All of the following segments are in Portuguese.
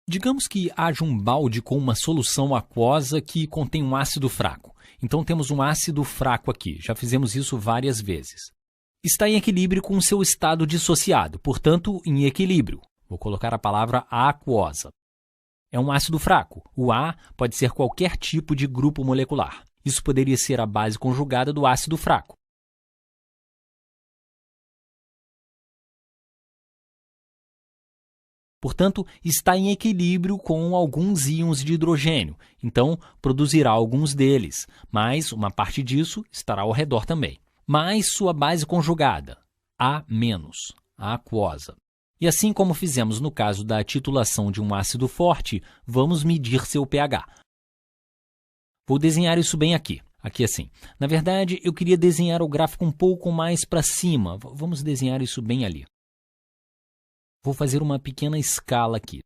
Digamos que haja um balde com uma solução aquosa que contém um ácido fraco. Então temos um ácido fraco aqui, já fizemos isso várias vezes. Está em equilíbrio com o seu estado dissociado, portanto, em equilíbrio. Vou colocar a palavra aquosa. É um ácido fraco. O A pode ser qualquer tipo de grupo molecular. Isso poderia ser a base conjugada do ácido fraco. Portanto, está em equilíbrio com alguns íons de hidrogênio, então produzirá alguns deles, mas uma parte disso estará ao redor também. Mais sua base conjugada, A-, a aquosa. E assim como fizemos no caso da titulação de um ácido forte, vamos medir seu pH. Vou desenhar isso bem aqui assim. Na verdade, eu queria desenhar o gráfico um pouco mais para cima. Vamos desenhar isso bem ali. Vou fazer uma pequena escala aqui.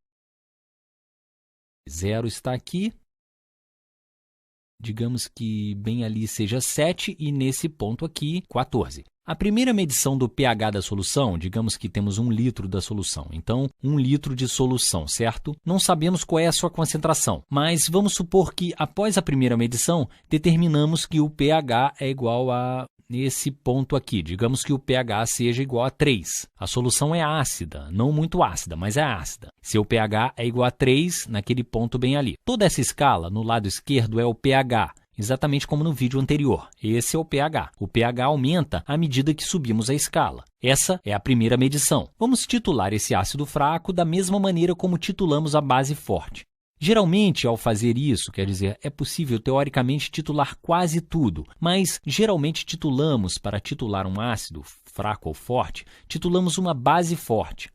0 está aqui. Digamos que bem ali seja 7 e nesse ponto aqui, 14. A primeira medição do pH da solução, digamos que temos 1 litro da solução. Então, 1 litro de solução, certo? Não sabemos qual é a sua concentração, mas vamos supor que após a primeira medição, determinamos que o pH é igual a nesse ponto aqui, digamos que o pH seja igual a 3. A solução é ácida, não muito ácida, mas é ácida. Seu pH é igual a 3 naquele ponto bem ali. Toda essa escala, no lado esquerdo, é o pH, exatamente como no vídeo anterior. Esse é o pH. O pH aumenta à medida que subimos a escala. Essa é a primeira medição. Vamos titular esse ácido fraco da mesma maneira como titulamos a base forte. Geralmente, ao fazer isso, quer dizer, é possível teoricamente titular quase tudo, mas geralmente titulamos, para titular um ácido fraco ou forte, titulamos uma base forte.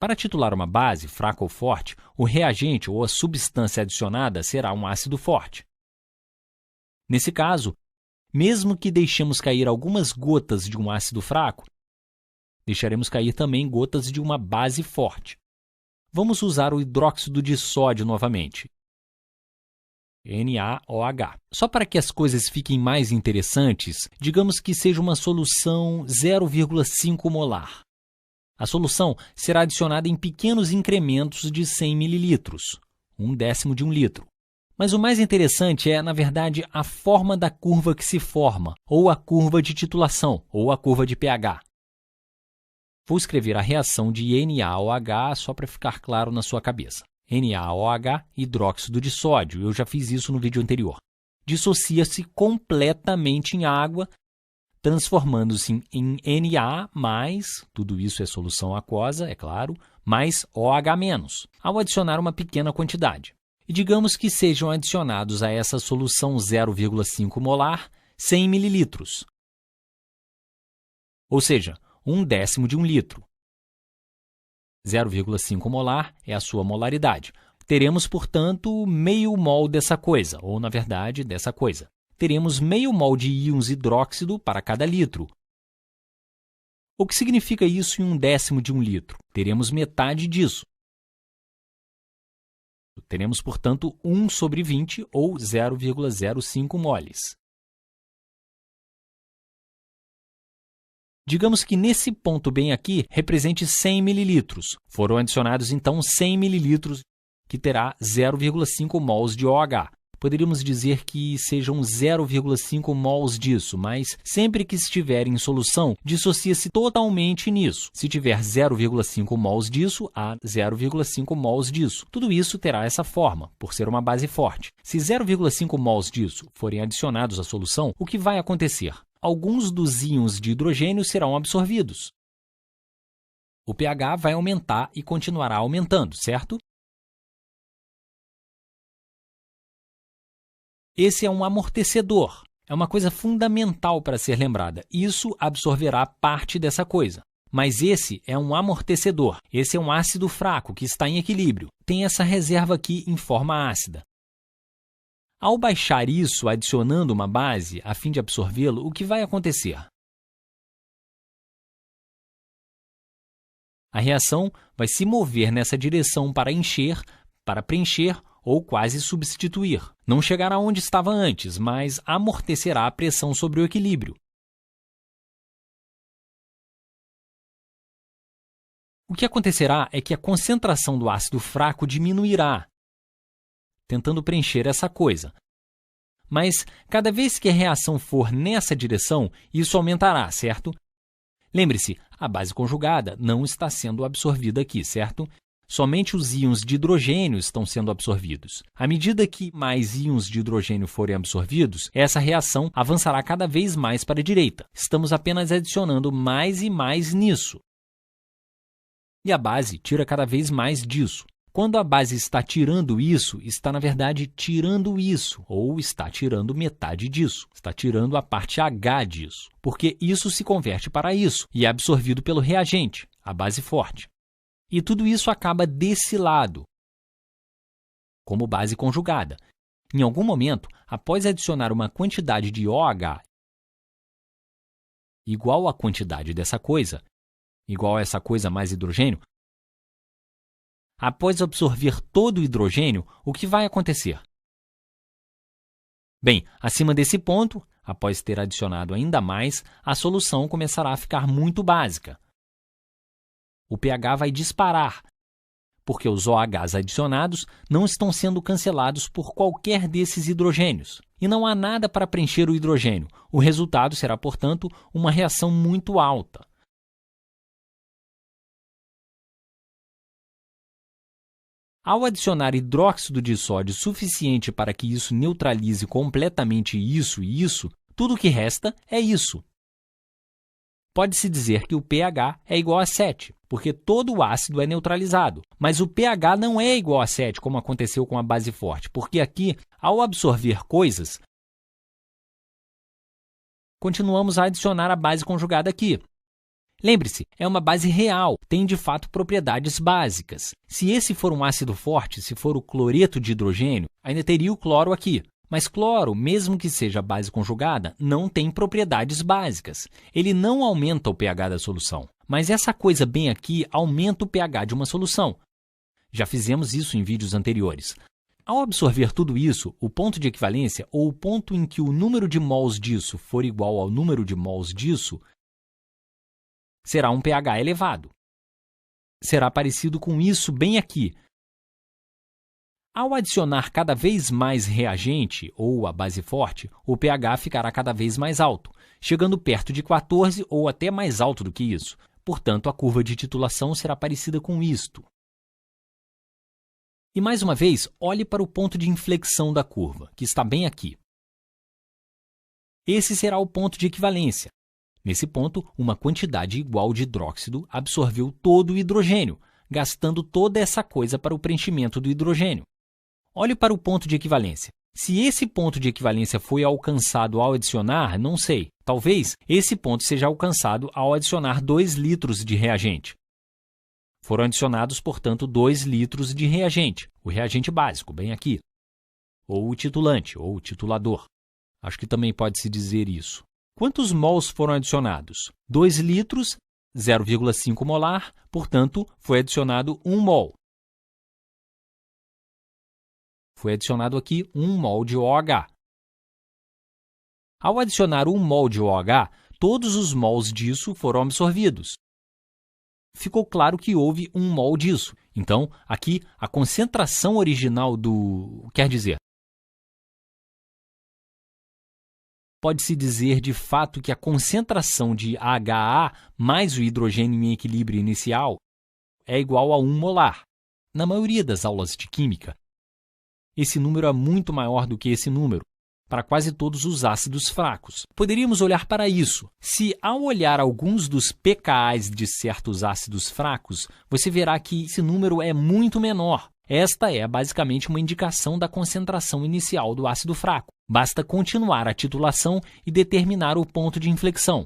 Para titular uma base fraca ou forte, o reagente ou a substância adicionada será um ácido forte. Nesse caso, mesmo que deixemos cair algumas gotas de um ácido fraco, deixaremos cair também gotas de uma base forte. Vamos usar o hidróxido de sódio novamente, NaOH. Só para que as coisas fiquem mais interessantes, digamos que seja uma solução 0,5 molar. A solução será adicionada em pequenos incrementos de 100 ml, 1/10 de 1 litro. Mas o mais interessante é, na verdade, a forma da curva que se forma, ou a curva de titulação, ou a curva de pH. Vou escrever a reação de NaOH só para ficar claro na sua cabeça. NaOH, hidróxido de sódio, eu já fiz isso no vídeo anterior. Dissocia-se completamente em água, transformando-se em Na+, tudo isso é solução aquosa, é claro, mais OH-, ao adicionar uma pequena quantidade. E digamos que sejam adicionados a essa solução 0,5 molar 100 ml. Ou seja, 1/10 de 1 litro. 0,5 molar é a sua molaridade. Teremos, portanto, meio mol dessa coisa, ou, na verdade, dessa coisa. Teremos meio mol de íons hidróxido para cada litro. O que significa isso em 1/10 de 1 litro? Teremos metade disso. Teremos, portanto, 1/20 ou 0,05 moles. Digamos que nesse ponto bem aqui represente 100 ml. Foram adicionados então 100 ml, que terá 0,5 mols de OH. Poderíamos dizer que sejam 0,5 mols disso, mas sempre que estiver em solução, dissocia-se totalmente nisso. Se tiver 0,5 mols disso, há 0,5 mols disso. Tudo isso terá essa forma, por ser uma base forte. Se 0,5 mols disso forem adicionados à solução, o que vai acontecer? Alguns dos íons de hidrogênio serão absorvidos. O pH vai aumentar e continuará aumentando, certo? Esse é um amortecedor. É uma coisa fundamental para ser lembrada. Isso absorverá parte dessa coisa. Mas esse é um amortecedor. Esse é um ácido fraco que está em equilíbrio. Tem essa reserva aqui em forma ácida. Ao baixar isso, adicionando uma base, a fim de absorvê-lo, o que vai acontecer? A reação vai se mover nessa direção para encher, para preencher ou quase substituir. Não chegará onde estava antes, mas amortecerá a pressão sobre o equilíbrio. O que acontecerá é que a concentração do ácido fraco diminuirá, tentando preencher essa coisa. Mas, cada vez que a reação for nessa direção, isso aumentará, certo? Lembre-se, a base conjugada não está sendo absorvida aqui, certo? Somente os íons de hidrogênio estão sendo absorvidos. À medida que mais íons de hidrogênio forem absorvidos, essa reação avançará cada vez mais para a direita. Estamos apenas adicionando mais e mais nisso. E a base tira cada vez mais disso. Quando a base está tirando isso, está, na verdade, tirando isso, ou está tirando metade disso. Está tirando a parte H disso, porque isso se converte para isso e é absorvido pelo reagente, a base forte. E tudo isso acaba desse lado, como base conjugada. Em algum momento, após adicionar uma quantidade de OH igual à quantidade dessa coisa, igual a essa coisa mais hidrogênio, após absorver todo o hidrogênio, o que vai acontecer? Bem, acima desse ponto, após ter adicionado ainda mais, a solução começará a ficar muito básica. O pH vai disparar, porque os OHs adicionados não estão sendo cancelados por qualquer desses hidrogênios. E não há nada para preencher o hidrogênio. O resultado será, portanto, uma reação muito alta. Ao adicionar hidróxido de sódio suficiente para que isso neutralize completamente isso e isso, tudo o que resta é isso. Pode-se dizer que o pH é igual a 7, porque todo o ácido é neutralizado. Mas o pH não é igual a 7, como aconteceu com a base forte, porque aqui, ao absorver coisas, continuamos a adicionar a base conjugada aqui. Lembre-se, é uma base real, tem de fato propriedades básicas. Se esse for um ácido forte, se for o cloreto de hidrogênio, ainda teria o cloro aqui. Mas cloro, mesmo que seja base conjugada, não tem propriedades básicas. Ele não aumenta o pH da solução. Mas essa coisa bem aqui aumenta o pH de uma solução. Já fizemos isso em vídeos anteriores. Ao absorver tudo isso, o ponto de equivalência, ou o ponto em que o número de mols disso for igual ao número de mols disso, será um pH elevado. Será parecido com isso bem aqui. Ao adicionar cada vez mais reagente, ou a base forte, o pH ficará cada vez mais alto, chegando perto de 14 ou até mais alto do que isso. Portanto, a curva de titulação será parecida com isto. E mais uma vez, olhe para o ponto de inflexão da curva, que está bem aqui. Esse será o ponto de equivalência. Nesse ponto, uma quantidade igual de hidróxido absorveu todo o hidrogênio, gastando toda essa coisa para o preenchimento do hidrogênio. Olhe para o ponto de equivalência. Se esse ponto de equivalência foi alcançado ao adicionar, não sei. Talvez esse ponto seja alcançado ao adicionar 2 litros de reagente. Foram adicionados, portanto, 2 litros de reagente, o reagente básico, bem aqui. Ou o titulante, ou o titulador. Acho que também pode-se dizer isso. Quantos mols foram adicionados? 2 litros, 0,5 molar, portanto, foi adicionado 1 mol. Foi adicionado aqui 1 mol de OH. Ao adicionar 1 mol de OH, todos os mols disso foram absorvidos. Ficou claro que houve 1 mol disso. Então, aqui, a concentração original do... Quer dizer, pode-se dizer de fato que a concentração de HA mais o hidrogênio em equilíbrio inicial é igual a 1 molar. Na maioria das aulas de química, esse número é muito maior do que esse número, para quase todos os ácidos fracos. Poderíamos olhar para isso. Se, ao olhar alguns dos pKa's de certos ácidos fracos, você verá que esse número é muito menor. Esta é basicamente uma indicação da concentração inicial do ácido fraco. Basta continuar a titulação e determinar o ponto de inflexão.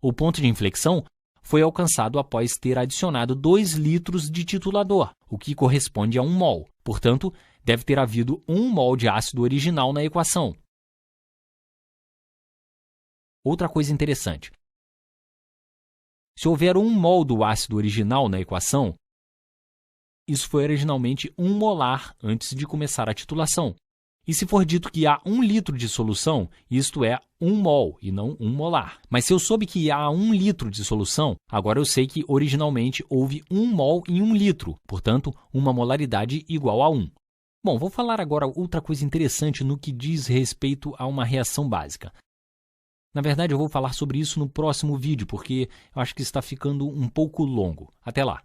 O ponto de inflexão foi alcançado após ter adicionado 2 litros de titulador, o que corresponde a 1 mol. Portanto, deve ter havido 1 mol de ácido original na equação. Outra coisa interessante. Se houver 1 mol do ácido original na equação, isso foi originalmente 1 molar antes de começar a titulação. E se for dito que há 1 litro de solução, isto é 1 mol e não 1 molar. Mas se eu soube que há 1 litro de solução, agora eu sei que originalmente houve 1 mol em 1 litro, portanto, uma molaridade igual a 1. Bom, vou falar agora outra coisa interessante no que diz respeito a uma reação básica. Na verdade, eu vou falar sobre isso no próximo vídeo, porque eu acho que está ficando um pouco longo. Até lá!